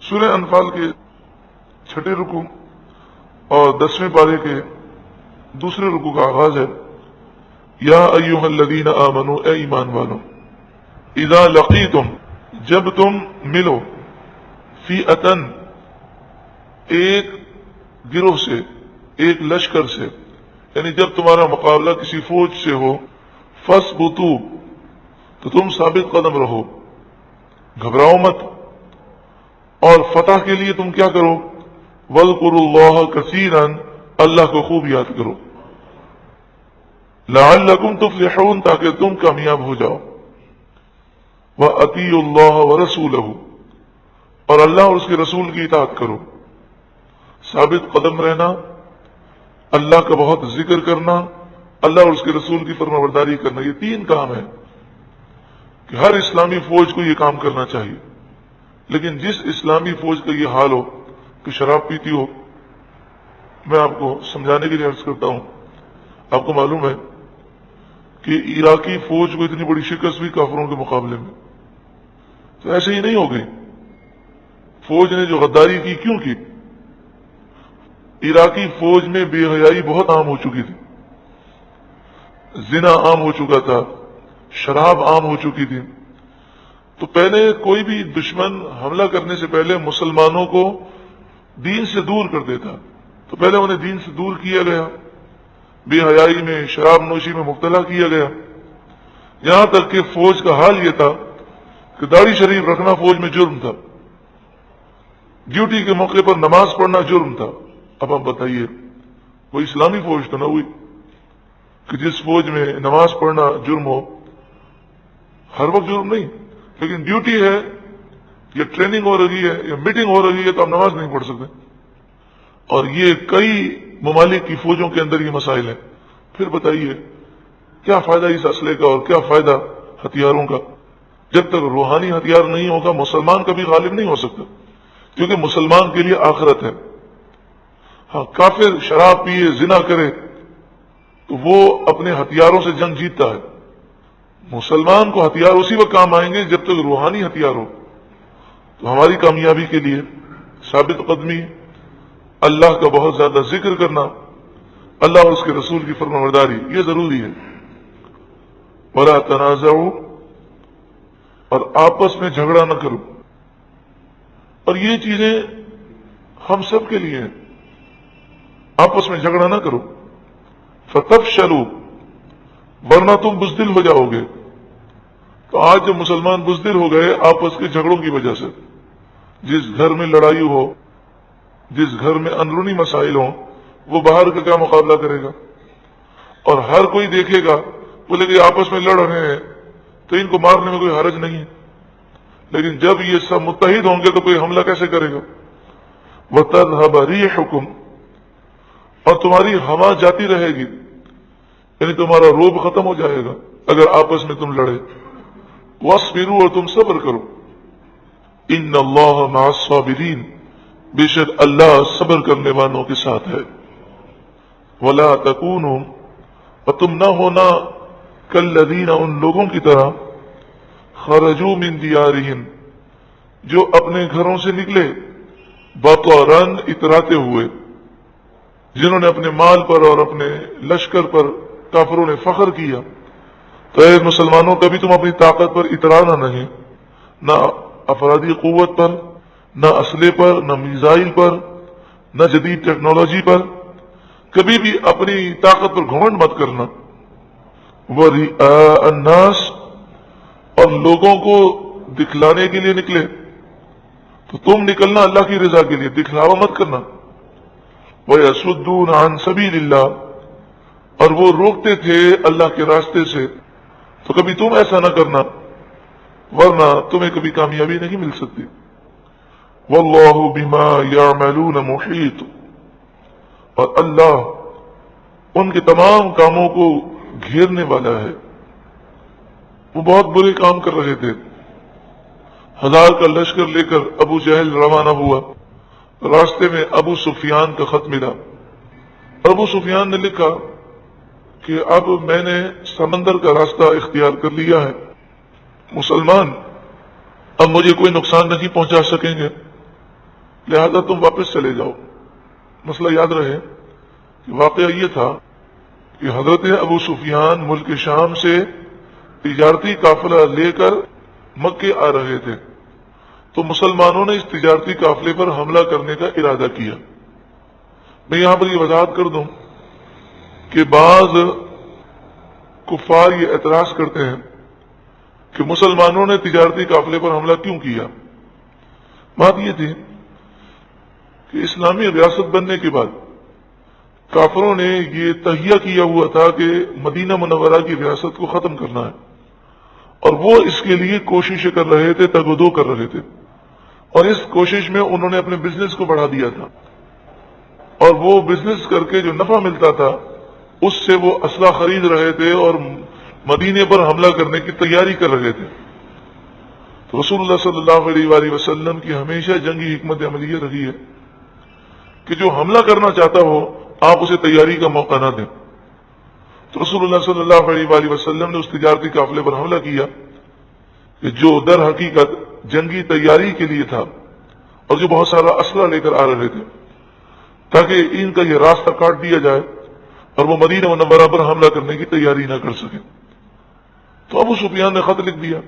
سورہ انفال کے 6 رکوع اور 10ویں پارے کے دوسرے رکوع کا آغاز ہے۔ یا ایھا الذین آمنوا، اے ایمان والو، اذا لقیتم، جب تم ملو، فئۃً، ایک گروہ سے، ایک لشکر سے، یعنی جب تمہارا مقابلہ کسی فوج سے ہو، فاثبتوا، تو تم ثابت قدم رہو، گھبراؤ مت، اور فتح کے لیے تم کیا کرو؟ واذکروا اللہ کثیرا، اللہ کو خوب یاد کرو، لعلکم تفلحون، تاکہ تم کامیاب ہو جاؤ، وَأَطِیعُوا اللَّهَ وَرَسُولَهُ، اور اللہ اور اس کے رسول کی اطاعت کرو۔ ثابت قدم رہنا، اللہ کا بہت ذکر کرنا، اللہ اور اس کے رسول کی فرمانبرداری کرنا، یہ 3 کام ہیں کہ ہر اسلامی فوج کو یہ کام کرنا چاہیے۔ لیکن جس اسلامی فوج کا یہ حال ہو کہ شراب پیتی ہو، میں آپ کو سمجھانے کے لیے عرض کرتا ہوں، آپ کو معلوم ہے کہ عراقی فوج کو اتنی بڑی شکست ہوئی کافروں کے مقابلے میں، تو ایسے ہی نہیں ہو گئی۔ فوج نے جو غداری کی، کیوں کی؟ عراقی فوج میں بے حیائی بہت عام ہو چکی تھی، زنا عام ہو چکا تھا، شراب عام ہو چکی تھی۔ تو پہلے کوئی بھی دشمن حملہ کرنے سے پہلے مسلمانوں کو دین سے دور کر دیتا، تو پہلے انہیں دین سے دور کیا گیا، بے حیائی میں، شراب نوشی میں مبتلا کیا گیا، یہاں تک کہ فوج کا حال یہ تھا کہ داڑھی شریف رکھنا فوج میں جرم تھا، ڈیوٹی کے موقع پر نماز پڑھنا جرم تھا۔ اب آپ بتائیے، وہ اسلامی فوج تو نہ ہوئی کہ جس فوج میں نماز پڑھنا جرم ہو، ہر وقت جرم نہیں، لیکن ڈیوٹی ہے یا ٹریننگ ہو رہی ہے یا میٹنگ ہو رہی ہے تو آپ نماز نہیں پڑھ سکتے۔ اور یہ کئی ممالک کی فوجوں کے اندر یہ مسائل ہیں۔ پھر بتائیے کیا فائدہ اس اسلحے کا اور کیا فائدہ ہتھیاروں کا؟ جب تک روحانی ہتھیار نہیں ہوگا مسلمان کبھی غالب نہیں ہو سکتا، کیونکہ مسلمان کے لیے آخرت ہے۔ ہاں، کافر شراب پیے، زنا کرے تو وہ اپنے ہتھیاروں سے جنگ جیتتا ہے، مسلمان کو ہتھیار اسی وقت کام آئیں گے جب تک روحانی ہتھیار ہو۔ تو ہماری کامیابی کے لیے ثابت قدمی، اللہ کا بہت زیادہ ذکر کرنا، اللہ اور اس کے رسول کی فرمانبرداری، یہ ضروری ہے۔ وَلَا تَنَازَعُوا، اور آپس میں جھگڑا نہ کرو، اور یہ چیزیں ہم سب کے لیے ہیں، آپس میں جھگڑا نہ کرو، فَتَفْشَلُوا، ورنہ تم بزدل ہو جاؤ گے۔ تو آج جب مسلمان بزدل ہو گئے آپس کے جھگڑوں کی وجہ سے، جس گھر میں لڑائی ہو، جس گھر میں اندرونی مسائل ہوں، وہ باہر کا کیا مقابلہ کرے گا؟ اور ہر کوئی دیکھے گا، بولے کہ آپس میں لڑ رہے ہیں تو ان کو مارنے میں کوئی حرج نہیں ہے، لیکن جب یہ سب متحد ہوں گے تو کوئی حملہ کیسے کرے گا؟ وَتَذْهَبَ رِيحُكُمْ، اور تمہاری ہوا جاتی رہے گی، یعنی تمہارا روب ختم ہو جائے گا اگر آپس میں تم لڑے۔ وَاصْبِرُوا، اور تم صبر کرو، إِنَّ اللَّهَ مَعَ الصَّابِرِينَ، بے شک اللہ صبر کرنے والوں کے ساتھ ہے۔ وَلَا تَكُونُوا، اور تم نہ ہونا كَالَّذِينَ، ان لوگوں کی طرح، خرجوا من دیارہم، جو اپنے گھروں سے نکلے، بطرًا، اتراتے ہوئے، جنہوں نے اپنے مال پر اور اپنے لشکر پر کافروں نے فخر کیا۔ تو اے مسلمانوں، کبھی تم اپنی طاقت پر اترانا نہیں، نہ افرادی قوت پر، نہ اسلحے پر، نہ میزائل پر، نہ جدید ٹیکنالوجی پر، کبھی بھی اپنی طاقت پر گھمنڈ مت کرنا۔ وَرِئَاءَ النَّاسِ، اور لوگوں کو دکھلانے کے لیے نکلے، تو تم نکلنا اللہ کی رضا کے لیے، دکھلاوا مت کرنا۔ وَيَصُدُّونَ عَن سَبِيلِ اللَّهِ، اور وہ روکتے تھے اللہ کے راستے سے، تو کبھی تم ایسا نہ کرنا، ورنہ تمہیں کبھی کامیابی نہیں مل سکتی۔ وَاللَّهُ بِمَا يَعْمَلُونَ مُحِيطٌ، اور اللہ ان کے تمام کاموں کو گھیرنے والا ہے۔ وہ بہت برے کام کر رہے تھے، 1000 کا لشکر لے کر ابو جہل روانہ ہوا، راستے میں ابو سفیان کا خط ملا، ابو سفیان نے لکھا کہ اب میں نے سمندر کا راستہ اختیار کر لیا ہے، مسلمان اب مجھے کوئی نقصان نہیں پہنچا سکیں گے، لہذا تم واپس چلے جاؤ۔ مسئلہ یاد رہے کہ واقعہ یہ تھا کہ حضرت ابو سفیان ملک شام سے تجارتی قافلہ لے کر مکے آ رہے تھے، تو مسلمانوں نے اس تجارتی قافلے پر حملہ کرنے کا ارادہ کیا۔ میں یہاں پر یہ وضاحت کر دوں کہ بعض کفار یہ اعتراض کرتے ہیں کہ مسلمانوں نے تجارتی قافلے پر حملہ کیوں کیا۔ بات یہ تھی کہ اسلامی ریاست بننے کے بعد کافروں نے یہ تہیہ کیا ہوا تھا کہ مدینہ منورہ کی ریاست کو ختم کرنا ہے، اور وہ اس کے لیے کوششیں کر رہے تھے، تگ و دو کر رہے تھے، اور اس کوشش میں انہوں نے اپنے بزنس کو بڑھا دیا تھا، اور وہ بزنس کر کے جو نفع ملتا تھا اس سے وہ اسلحہ خرید رہے تھے اور مدینے پر حملہ کرنے کی تیاری کر رہے تھے۔ تو رسول اللہ صلی اللہ علیہ وآلہ وسلم کی ہمیشہ جنگی حکمت عملیہ رہی ہے کہ جو حملہ کرنا چاہتا ہو آپ اسے تیاری کا موقع نہ دیں۔ تو رسول اللہ صلی اللہ علیہ وآلہ وسلم نے اس تجارتی قافلے پر حملہ کیا کہ جو در حقیقت جنگی تیاری کے لیے تھا، اور جو بہت سارا اسلحہ لے کر آ رہے تھے تاکہ ان کا یہ راستہ کاٹ دیا جائے اور وہ مدینہ منورہ پر حملہ کرنے کی تیاری نہ کر سکیں۔ تو ابو سفیان نے خط لکھ دیا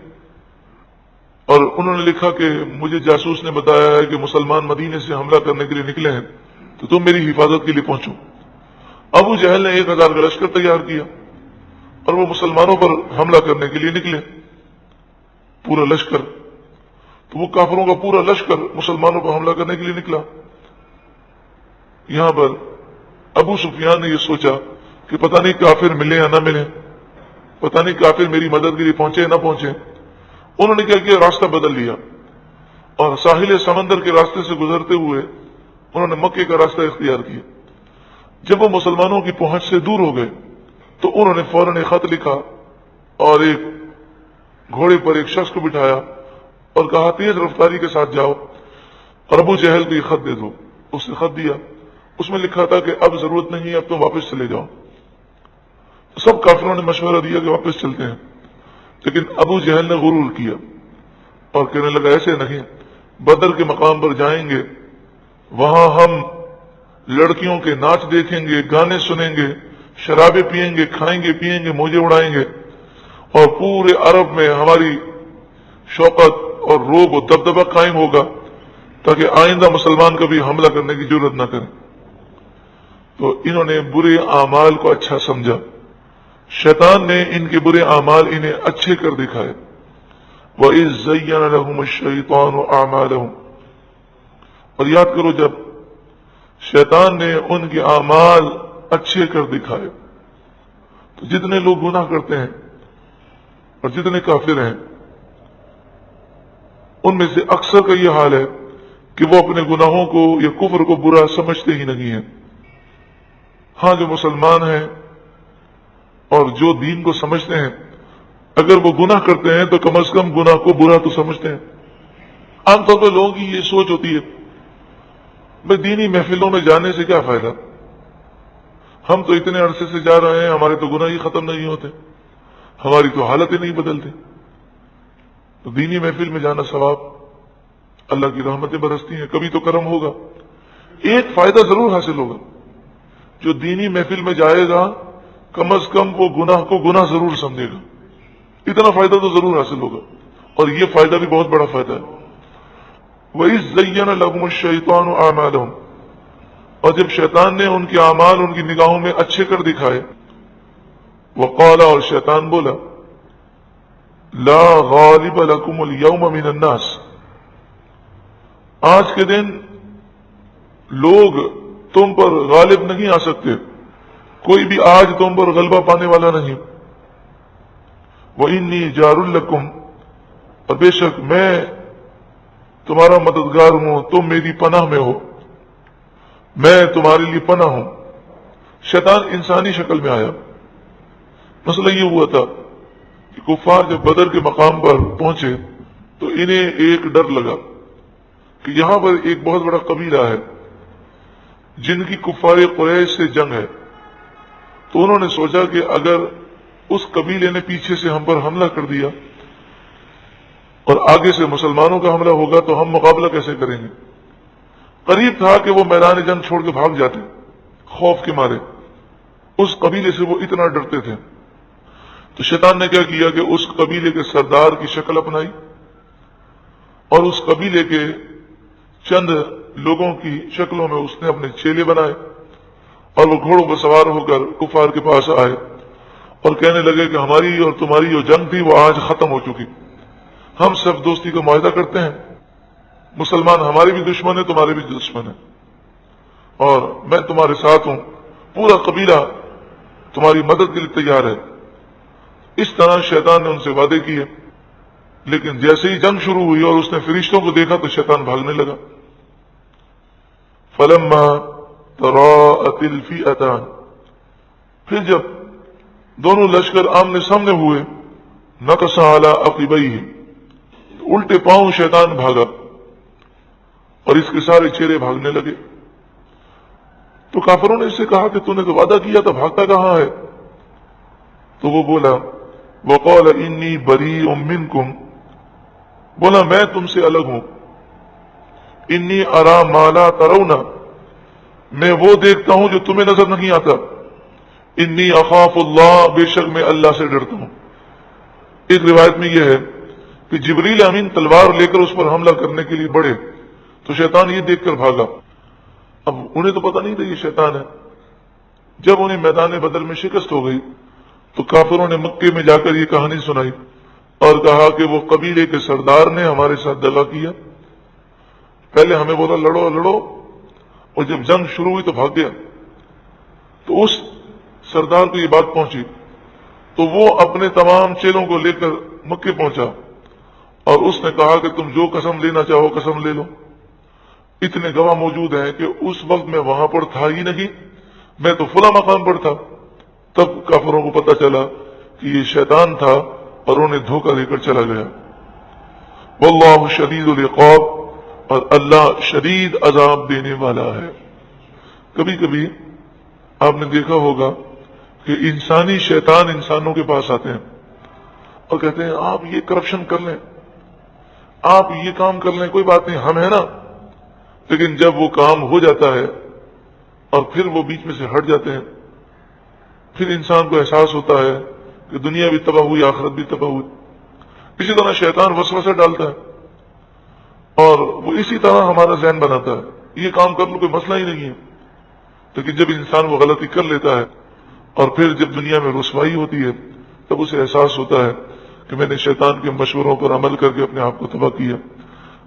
اور انہوں نے لکھا کہ مجھے جاسوس نے بتایا ہے کہ مسلمان مدینے سے حملہ کرنے کے لیے نکلے ہیں، تو تم میری حفاظت کے لیے پہنچو۔ ابو جہل نے 1000 کا لشکر تیار کیا اور وہ مسلمانوں پر حملہ کرنے کے لیے نکلے، پورا لشکر۔ تو وہ کافروں کا پورا لشکر مسلمانوں پر حملہ کرنے کے لیے نکلا۔ یہاں پر ابو سفیان نے یہ سوچا کہ پتہ نہیں کافر ملے یا نہ ملے، پتہ نہیں کافر میری مدد کے لیے پہنچے یا نہ پہنچے۔ انہوں نے کیا کیا، راستہ بدل لیا اور ساحل سمندر کے راستے سے گزرتے ہوئے انہوں نے مکے کا راستہ اختیار کیا۔ جب وہ مسلمانوں کی پہنچ سے دور ہو گئے تو انہوں نے فوراً ایک خط لکھا اور ایک گھوڑے پر ایک شخص کو بٹھایا اور کہا تیز رفتاری کے ساتھ جاؤ اور ابو جہل کو یہ خط دے دو۔ اس نے خط دیا، اس میں لکھا تھا کہ اب ضرورت نہیں ہے، اب تم واپس چلے جاؤ۔ سب کافروں نے مشورہ دیا کہ واپس چلتے ہیں، لیکن ابو جہل نے غرور کیا اور کہنے لگا ایسے نہیں، بدر کے مقام پر جائیں گے، وہاں ہم لڑکیوں کے ناچ دیکھیں گے، گانے سنیں گے، شرابیں پیئیں گے، کھائیں گے پیئیں گے، موجے اڑائیں گے، اور پورے عرب میں ہماری شوقت اور روب و دبدبہ قائم ہوگا تاکہ آئندہ مسلمان کبھی حملہ کرنے کی ضرورت نہ کریں۔ تو انہوں نے برے اعمال کو اچھا سمجھا، شیطان نے ان کے برے اعمال انہیں اچھے کر دکھائے۔ وَإِذْ زَيَّنَ لَهُمُ الشَّيْطَانُ أَعْمَالَهُمْ، اور یاد کرو جب شیطان نے ان کے اعمال اچھے کر دکھائے، تو جتنے لوگ گناہ کرتے ہیں اور جتنے کافر ہیں ان میں سے اکثر کا یہ حال ہے کہ وہ اپنے گناہوں کو یا کفر کو برا سمجھتے ہی نہیں ہیں۔ ہاں جو مسلمان ہیں اور جو دین کو سمجھتے ہیں، اگر وہ گناہ کرتے ہیں تو کم از کم گناہ کو برا تو سمجھتے ہیں۔ عام طور پر لوگوں کی یہ سوچ ہوتی ہے بھائی دینی محفلوں میں جانے سے کیا فائدہ، ہم تو اتنے عرصے سے جا رہے ہیں، ہمارے تو گناہ ہی ختم نہیں ہوتے، ہماری تو حالت ہی نہیں بدلتی۔ تو دینی محفل میں جانا ثواب، اللہ کی رحمتیں برستی ہیں، کبھی تو کرم ہوگا، ایک فائدہ ضرور حاصل ہوگا۔ جو دینی محفل میں جائے گا کم از کم وہ گناہ کو گناہ ضرور سمجھے گا، اتنا فائدہ تو ضرور حاصل ہوگا، اور یہ فائدہ بھی بہت بڑا فائدہ ہے۔ وَإِذْ زَيَّنَ لَهُمُ الشَّيْطَانُ أَعْمَالَهُمْ، اور جب شیطان نے ان کے اعمال ان کی نگاہوں میں اچھے کر دکھائے، وَقَالَ، اور شیطان بولا، لَا غَالِبَ لَكُمُ الْيَوْمَ مِنَ النَّاسِ، آج کے دن لوگ تم پر غالب نہیں آ سکتے، کوئی بھی آج تم پر غلبہ پانے والا نہیں۔ وَإِنِّي جَارٌ لَكُمْ، اور بے شک میں تمہارا مددگار ہوں، تم میری پناہ میں ہو، میں تمہارے لیے پناہ ہوں۔ شیطان انسانی شکل میں آیا۔ مسئلہ یہ ہوا تھا کہ کفار جب بدر کے مقام پر پہنچے تو انہیں ایک ڈر لگا کہ یہاں پر ایک بہت بڑا قبیلہ ہے جن کی کفار قریش سے جنگ ہے، تو انہوں نے سوچا کہ اگر اس قبیلے نے پیچھے سے ہم پر حملہ کر دیا اور آگے سے مسلمانوں کا حملہ ہوگا تو ہم مقابلہ کیسے کریں گے، قریب تھا کہ وہ میدان جنگ چھوڑ کے بھاگ جاتے خوف کے مارے، اس قبیلے سے وہ اتنا ڈرتے تھے۔ تو شیطان نے کیا کیا کہ اس قبیلے کے سردار کی شکل اپنائی اور اس قبیلے کے چند لوگوں کی شکلوں میں اس نے اپنے چیلے بنائے، اور وہ گھوڑوں پر سوار ہو کر کفار کے پاس آئے اور کہنے لگے کہ ہماری اور تمہاری جو جنگ تھی وہ آج ختم ہو چکی، ہم صرف دوستی کا معاہدہ کرتے ہیں، مسلمان ہمارے بھی دشمن ہیں، تمہارے بھی دشمن ہیں، اور میں تمہارے ساتھ ہوں، پورا قبیلہ تمہاری مدد کے لیے تیار ہے۔ اس طرح شیطان نے ان سے وعدے کیے، لیکن جیسے ہی جنگ شروع ہوئی اور اس نے فرشتوں کو دیکھا تو شیطان بھاگنے لگا۔ فلما تراءت الفئتان، پھر جب دونوں لشکر آمنے سامنے ہوئے، نکص علی عقبیہ، الٹے پاؤں شیطان بھاگا اور اس کے سارے چہرے بھاگنے لگے۔ تو کافروں نے اس سے کہا کہ تو نے تو وعدہ کیا تھا، بھاگتا کہاں ہے؟ تو وہ بولا وقال انی بریء منکم، بولا میں تم سے الگ ہوں، انی ارا ما لا ترون، میں وہ دیکھتا ہوں جو تمہیں نظر نہیں آتا، انی اخاف اللہ، بے شک میں اللہ سے ڈرتا ہوں۔ ایک روایت میں یہ ہے کہ جبریل امین تلوار لے کر اس پر حملہ کرنے کے لیے بڑھے تو شیطان یہ دیکھ کر بھاگا۔ اب انہیں تو پتہ نہیں تھا یہ شیطان ہے۔ جب انہیں میدان بدر میں شکست ہو گئی تو کافروں نے مکے میں جا کر یہ کہانی سنائی اور کہا کہ وہ قبیلے کے سردار نے ہمارے ساتھ دغا کیا، پہلے ہمیں بولا لڑو لڑو، اور جب جنگ شروع ہوئی تو بھاگ گیا۔ تو اس سردار کو یہ بات پہنچی تو وہ اپنے تمام چیلوں کو لے کر مکے پہنچا اور اس نے کہا کہ تم جو قسم لینا چاہو قسم لے لو۔ اتنے گواہ موجود ہیں کہ اس وقت میں وہاں پر تھا ہی نہیں، میں تو فلاں مقام پر تھا۔ تب کافروں کو پتہ چلا کہ یہ شیطان تھا اور انہیں دھوکہ دے کر چلا گیا۔ واللہ شدید العقاب، اور اللہ شدید عذاب دینے والا ہے۔ کبھی کبھی آپ نے دیکھا ہوگا کہ انسانی شیطان انسانوں کے پاس آتے ہیں اور کہتے ہیں آپ یہ کرپشن کر لیں، آپ یہ کام کر لیں، کوئی بات نہیں، ہم ہیں نا۔ لیکن جب وہ کام ہو جاتا ہے اور پھر وہ بیچ میں سے ہٹ جاتے ہیں، پھر انسان کو احساس ہوتا ہے کہ دنیا بھی تباہ ہوئی، آخرت بھی تباہ ہوئی۔ اسی طرح شیطان وسوسہ ڈالتا ہے اور وہ اسی طرح ہمارا ذہن بناتا ہے، یہ کام کر لو، کوئی مسئلہ ہی نہیں ہے۔ لیکن جب انسان وہ غلطی کر لیتا ہے اور پھر جب دنیا میں رسوائی ہوتی ہے تب اسے احساس ہوتا ہے کہ میں نے شیطان کے مشوروں پر عمل کر کے اپنے آپ کو تباہ کیا۔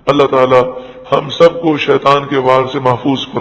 اللہ تعالی ہم سب کو شیطان کے وار سے محفوظ فرمائے۔